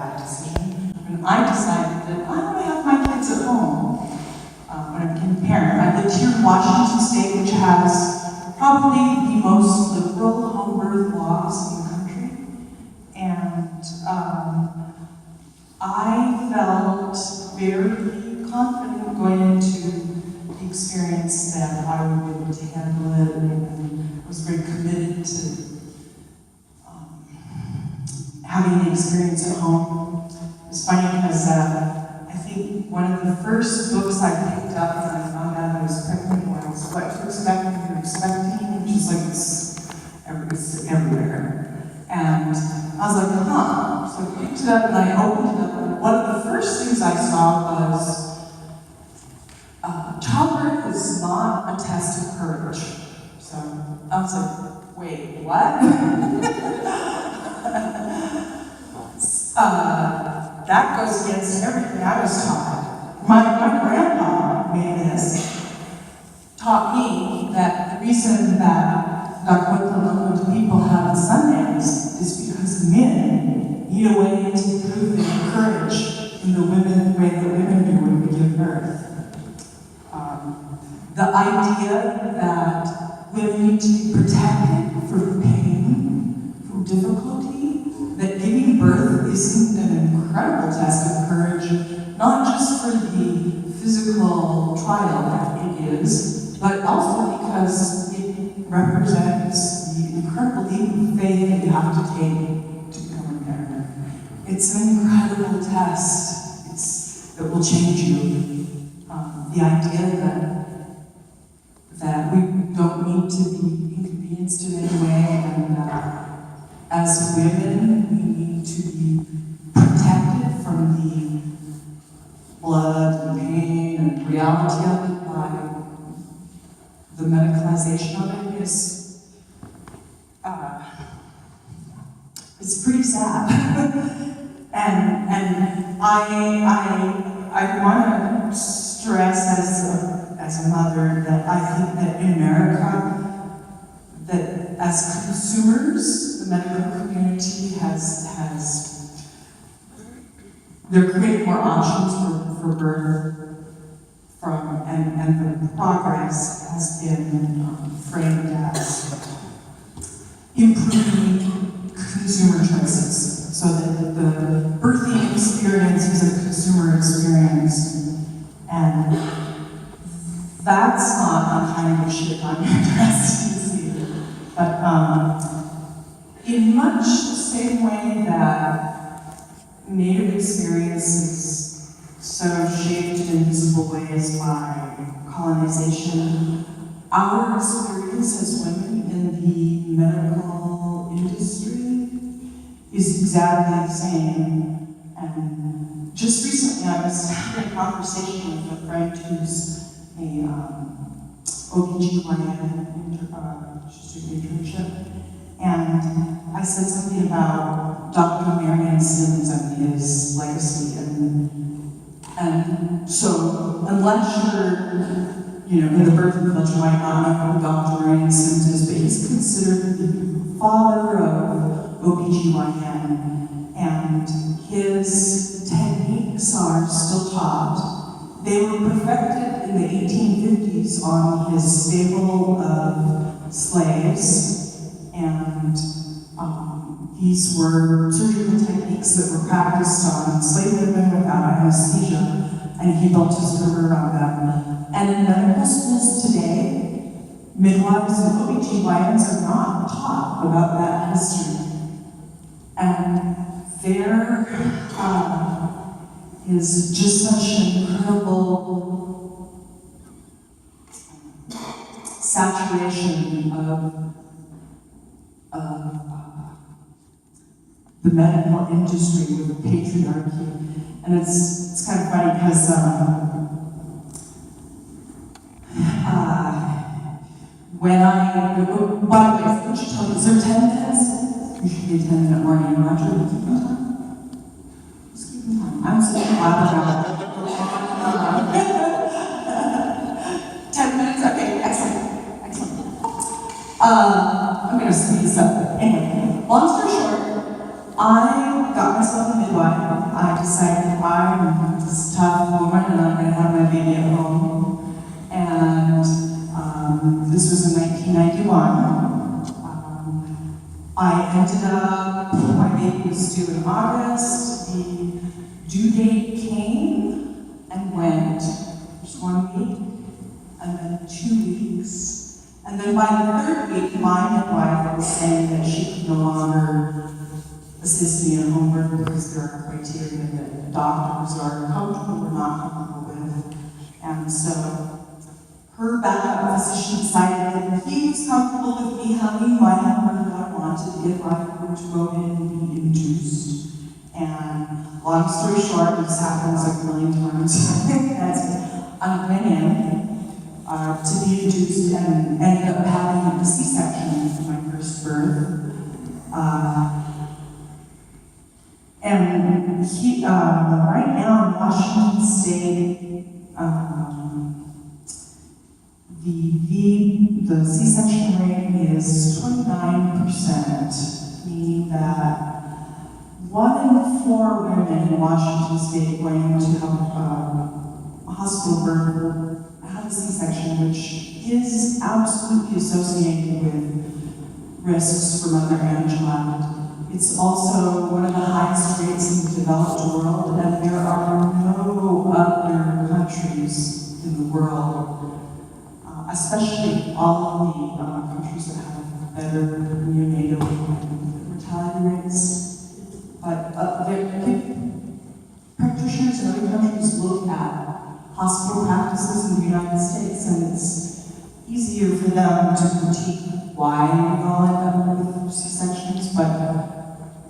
that decision. And I decided that I want to have my kids at home when I became a parent. I lived here in Washington State, which has probably the most liberal home birth laws in the country. And I felt very confident going into the experience that I would be able to handle it, and I was very committed to having the experience at home. It was funny because I think one of the first books I picked up when I found out I was pregnant was What to Expect When You're Expecting, which is like it's everywhere. And I was like, huh. So I picked it up and I opened it up, and one of the first things I saw was childbirth is not a test of courage. So I was like, wait, what? That goes against everything I was taught. My grandpa made this, taught me that the reason that Duwamish people have the Sundance is because men need a way to prove their courage in the way that women do when we give birth. The idea that women need to be protected from pain, from difficulty, that giving birth isn't an incredible test of courage, not just for the physical trial that it is, but also because it represents the incredible leap of faith that you have to take to become a parent. It's an incredible test that will change you. The idea that we don't need to be inconvenienced in any way, and as women, we need to be protected from the blood and pain and reality of it by the medicalization of it is, it's pretty sad. and I want to stress as a mother that I think that in America, that as consumers, the medical community they're creating more options for birth and the progress has been framed as improving consumer choices, so that the birthing experience is a consumer experience, and that's not the kind of shit I'm interested in seeing. But in much the same way that Native experience is so shaped in invisible ways by colonization, our experience as women in the medical industry is exactly the same. And just recently I was having a conversation with a friend who's a OBGYN, she's doing an internship, and I said something about Dr. Marion Sims and his legacy, and so unless you're, in the birth village, you might not know who Dr. Marion Sims is, but he's considered the father of OBGYN, and his techniques are still taught. They were perfected in the 1850s on his stable of slaves, and these were surgical techniques that were practiced on slave women without anesthesia, and he built his career around them. And in medical schools today, midwives and OBGYNs are not taught about that history. And there is just such an incredible saturation of the medical industry with the patriarchy. And it's kind of funny because when by the way, could you tell me, is there 10 minutes? You should be a 10-minute warning. Roger, we keep on time? Let's keep on time. I'm so glad 10 minutes? Okay, excellent. I'm going to speed this up. Anyway, long story short, I got myself a midwife I decided I'm this tough woman and I'm going to have my baby at home. And this was in 1991. I ended up, my baby was due in August. The due date came and went. Just 1 week, and then 2 weeks. And then by the 3rd week, my midwife was saying that she could no longer assist me in home birth because there are criteria that doctors are comfortable or not comfortable with. And so her backup physician decided that he was comfortable with me having my birth that I wanted if I were to go in and be induced. And long story short, this happens like a million times. I went in to be induced and ended up having a C-section for my first birth. And right now in Washington State, the C-section rate is 29%, meaning that 1 in 4 women in Washington State going to have a hospital birth have a C-section, which is absolutely associated with risks for mother and child. It's also one of the highest rates in the developed world, and there are no other countries in the world, especially all of the countries that have better neonatal mortality rates. But practitioners in other countries look at hospital practices in the United States, and it's easier for them to critique why we all end up with C-sections, but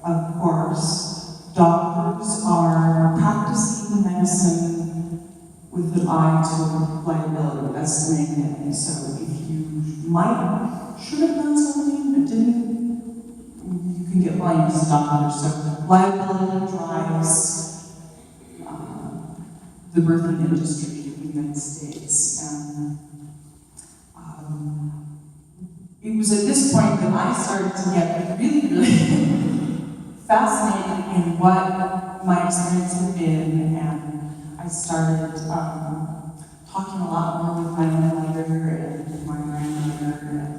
of course, doctors are practicing medicine with an eye to liability. That's the main thing. So if you should have done something but didn't, you can get blamed as a doctor. So liability drives the birthing industry in the United States. And it was at this point that I started to get really, really fascinated in what my experience had been, and I started talking a lot more with my mother and my grandmother and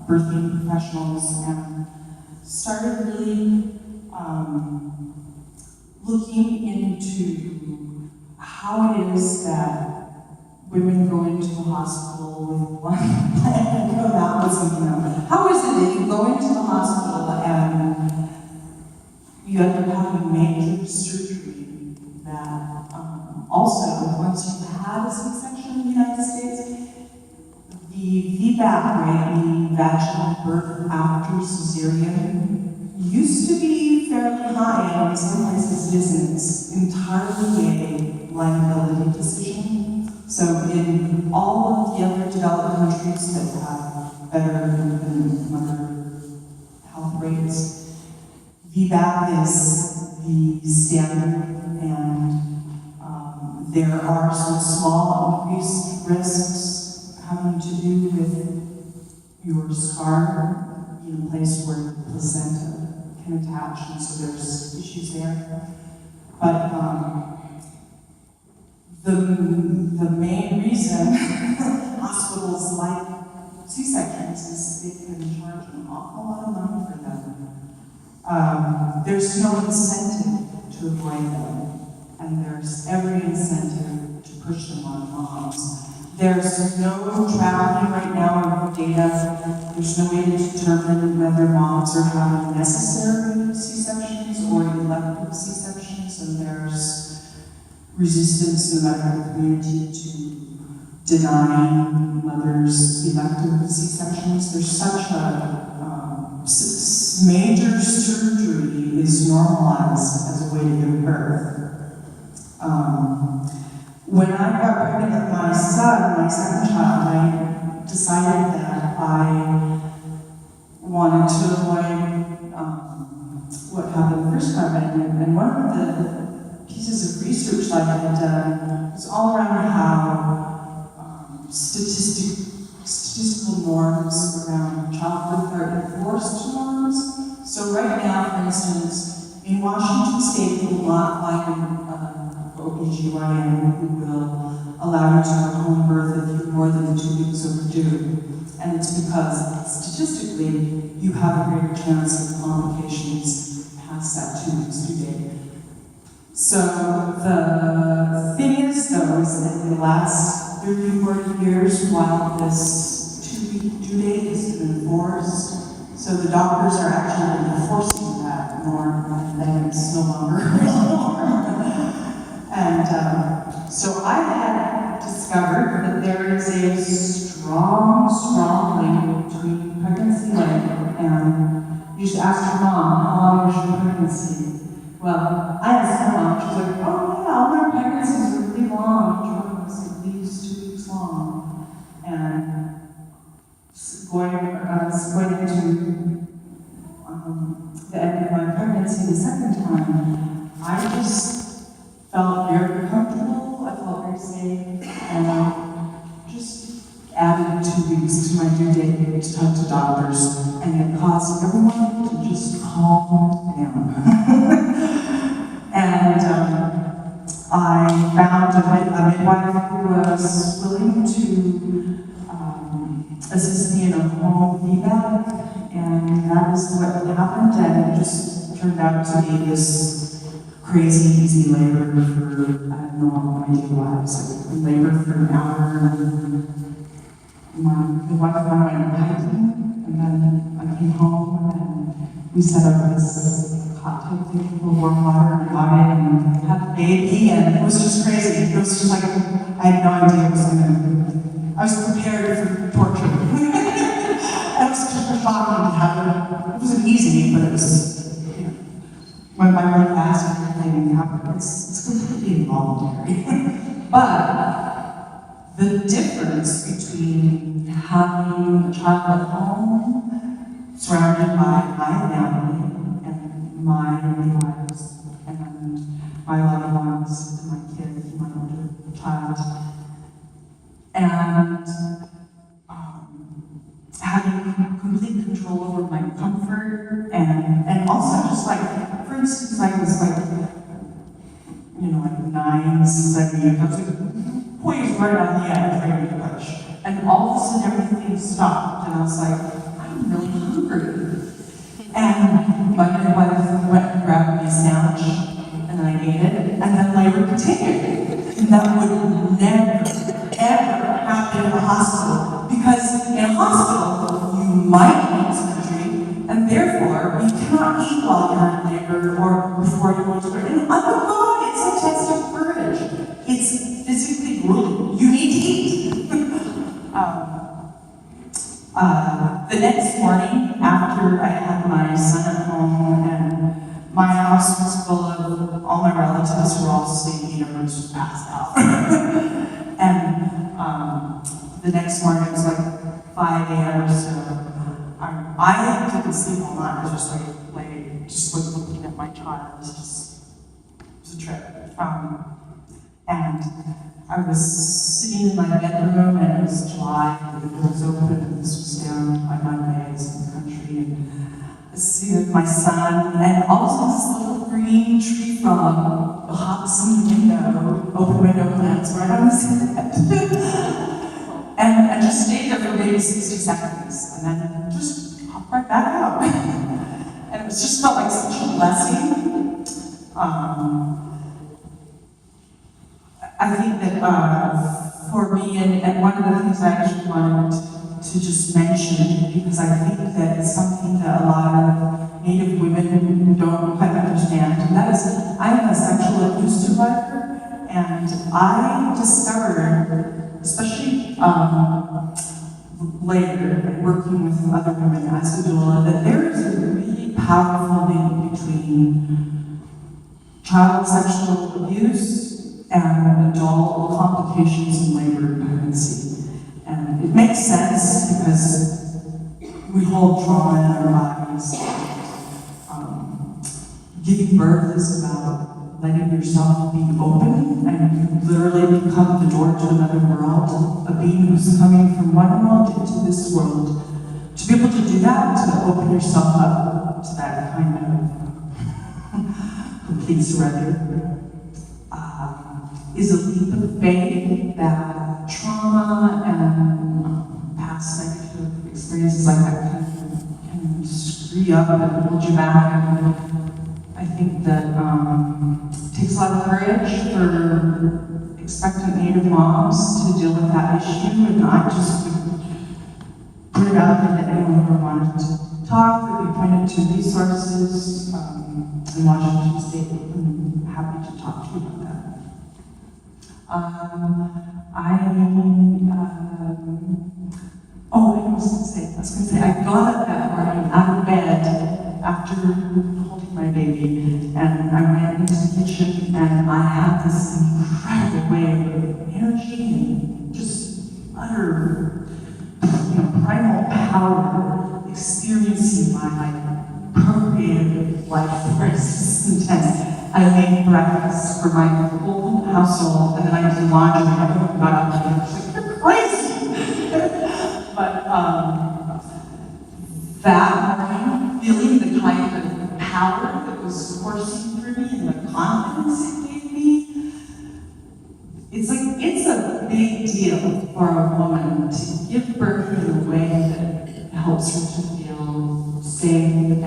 birthing professionals, and started really looking into how it is that women go into the hospital with one plan. That wasn't, how is it that you go into the hospital and you end up having major surgery that also, once you've had a C-section in the United States, the VBAC rate, the vaginal birth after cesarean, used to be fairly high, and in some places it isn't. It's entirely a liability decision. So in all of the other developed countries that have better than mother health rates, VBAC is the standard, and there are some small increased risks having to do with your scar being a place where the placenta can attach, and so there's issues there. But the main reason hospitals like C-sections is they can charge an awful lot of money for them. There's no incentive to avoid them, and there's every incentive to push them on moms. There's no tracking right now of data. There's no way to determine whether moms are having necessary C-sections or elective C-sections, and there's resistance in the medical community to denying mothers elective C-sections. There's such a major surgery is normalized as a way to give birth. When I got pregnant with my son, my second child, I decided that I wanted to avoid what happened the first time. And one of the pieces of research that I had done was all around how statistical norms around childbirth are enforced norms. So right now, for instance, In Washington State, you will not find an OBGYN who will allow you to have a home birth if you're more than 2 weeks overdue. And it's because, statistically, you have a greater chance of complications past that 2 weeks due date. So the thing is, though, is that in the last 30, 40 years, while this 2-week due date has been enforced, so the doctors are actually enforcing that norm, and then it's no longer a norm. And so I had discovered that there is a strong link between pregnancy and you should ask your mom, how long was your pregnancy? Well, I asked my mom, she was like, oh yeah, all my pregnancies are really long. Each one was at least 2 weeks long. And going into the end of my pregnancy the second time, I just felt very comfortable, I felt very safe, and I just added 2 weeks to my due date to talk to doctors, and it caused everyone to just calm down. And I found a midwife who was willing to assist me in a home feedback, and that is what happened, and it just turned out to be this crazy easy labor for, I have no idea why. I was like in labor for an hour, and my wife and I went hiking, and then I came home, and we set up this hot tub thing for warm water and got it, and had a baby, and it was just crazy. It was just like, I had no idea it was I was prepared for torture. It was just shocking to have it. It wasn't easy, but it was, went by really fast and everything happened. It's completely involuntary. But the difference between having a child at home, surrounded by my family, and my midwives, and my loved ones, and my kids, and my older child, and having complete control over my comfort, and also just like, for instance, I was like, like 9, 7, I was like poised right on the edge, ready to push. And all of a sudden everything stopped, and I was like, I'm really hungry. And my midwife went and grabbed me a sandwich, and I ate it, and then labor continued. And that would never, ever happen in a hospital, because in a hospital, you might need surgery, and therefore, you cannot eat while you're in labor or before you go to birth. And oh my God, it's a test of courage. It's physically brutal. You need to eat. The next morning, after I had my son at home, and my house was full of, all my relatives were all sleeping, everyone was just passed out. And the next morning, it was like 5 a.m. or so. I didn't sleep all night. I was just like looking at my child. It was a trip. And I was sitting in my bedroom, and it was July, and the door was open, and this was down by my legs in the country, and I see my son, and all of a sudden this little green tree frog hops in the window, open window plants right on his head. And I just stayed there for maybe 60 seconds, and then just popped right back out. And it just felt like such a blessing. I think that for me, and one of the things I actually wanted to just mention, because I think that it's something that a lot of Native women don't quite understand, and that is, I am a sexual abuse survivor, and I discovered, especially later, working with other women as a doula, that there is a really powerful link between child sexual abuse and adult complications in labor and pregnancy. And it makes sense because we hold trauma in our bodies. Giving birth is about letting yourself be open and literally become the door to another world, a being who's coming from one world into this world. To be able to do that, to open yourself up to that kind of please surrender, is a leap of faith that trauma and past negative experiences like that can screw you up and hold you back. And I think that it takes a lot of courage for expectant Native moms to deal with that issue, and I just would put it out there that anyone who wanted to talk or be pointed to resources in Washington State, I'm happy to talk to you about that. I was gonna say, I got up that morning out of bed after holding my baby, and I ran into the kitchen, and I had this incredible wave of energy and just utter, primal power, experiencing my procreative life force intense. I made breakfast for my whole household, and then I did laundry, and everyone got up and I was like, you're crazy! But that morning, feeling the kind of power that was coursing through me and the confidence it gave me, it's a big deal for a woman to give birth in a way that helps her to feel safe and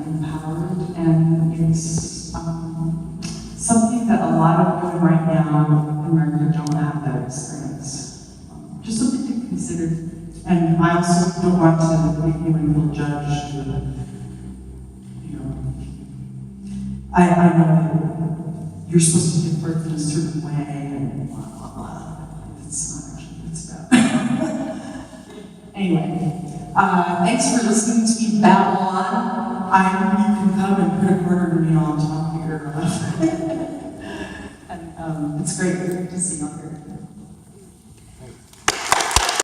empowered, and it's something that a lot of women right now in America don't have that experience. Just something to consider. And I also don't want to make anyone feel judged. I know that you're supposed to give birth in a certain way and blah, blah, blah. That's not actually what it's about. Anyway, thanks for listening to me babble on. You can come and put a quarter to me on top here. And it's great to see you all here.